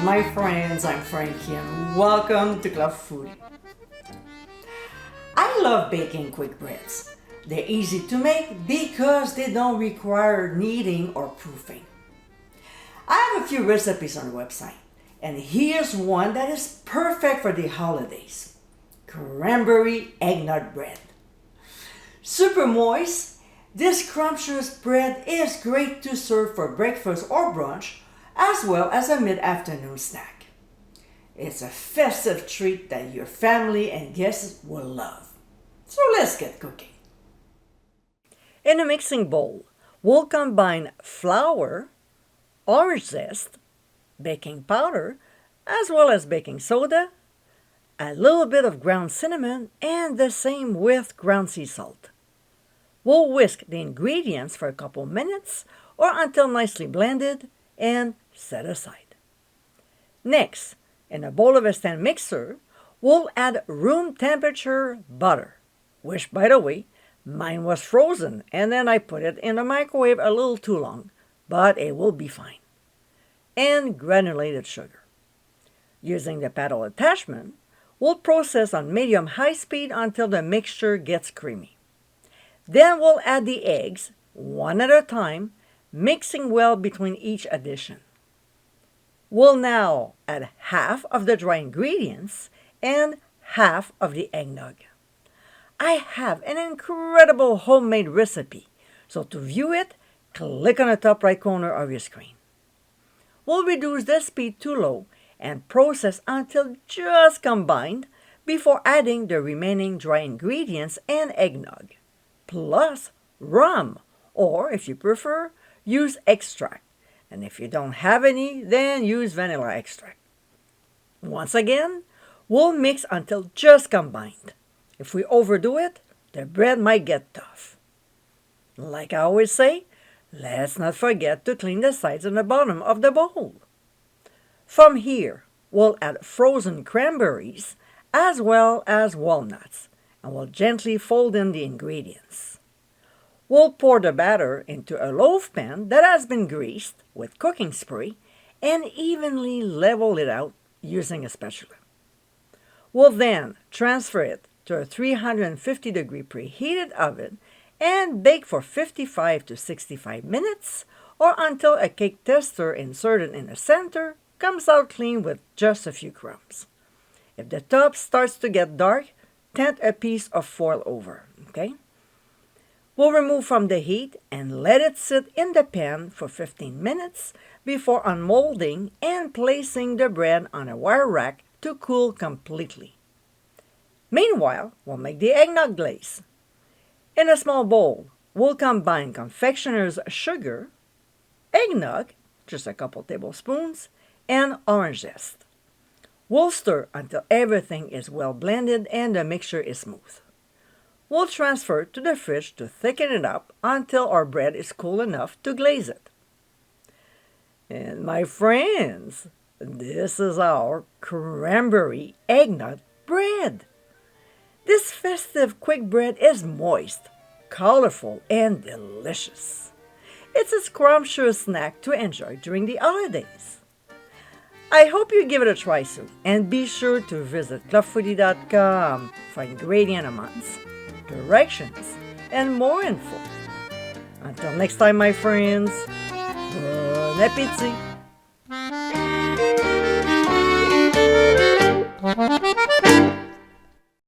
my friends, I'm Frankie and welcome to Club Foodie. I love baking quick breads. They're easy to make because they don't require kneading or proofing. I have a few recipes on the website, and here's one that is perfect for the holidays. Cranberry Eggnog Bread. Super moist, this scrumptious bread is great to serve for breakfast or brunch, as well as a mid-afternoon snack. It's a festive treat that your family and guests will love. So let's get cooking. In a mixing bowl, we'll combine flour, orange zest, baking powder, as well as baking soda, a little bit of ground cinnamon, and the same with ground sea salt. We'll whisk the ingredients for a couple minutes or until nicely blended and set aside. Next, in a bowl of a stand mixer, we'll add room temperature butter, which, by the way, mine was frozen and then I put it in the microwave a little too long, but it will be fine. And granulated sugar. Using the paddle attachment, we'll process on medium-high speed until the mixture gets creamy. Then we'll add the eggs, one at a time, mixing well between each addition. We'll now add half of the dry ingredients and half of the eggnog. I have an incredible homemade recipe, so to view it, click on the top right corner of your screen. We'll reduce the speed to low and process until just combined before adding the remaining dry ingredients and eggnog, plus rum, or if you prefer, use extract. And if you don't have any, then use vanilla extract. Once again, we'll mix until just combined. If we overdo it, the bread might get tough. Like I always say, let's not forget to clean the sides and the bottom of the bowl. From here, we'll add frozen cranberries as well as walnuts, and we'll gently fold in the ingredients. We'll pour the batter into a loaf pan that has been greased with cooking spray and evenly level it out using a spatula. We'll then transfer it to a 350-degree preheated oven and bake for 55 to 65 minutes or until a cake tester inserted in the center comes out clean with just a few crumbs. If the top starts to get dark, tent a piece of foil over, okay? We'll remove from the heat and let it sit in the pan for 15 minutes before unmolding and placing the bread on a wire rack to cool completely. Meanwhile, we'll make the eggnog glaze. In a small bowl, we'll combine confectioner's sugar, eggnog, just a couple tablespoons, and orange zest. We'll stir until everything is well blended and the mixture is smooth. We'll transfer to the fridge to thicken it up until our bread is cool enough to glaze it. And my friends, this is our cranberry eggnog bread. This festive quick bread is moist, colorful, and delicious. It's a scrumptious snack to enjoy during the holidays. I hope you give it a try soon, and be sure to visit clubfoodie.com for ingredient amounts, directions, and more info. Until next time, my friends, bon appétit!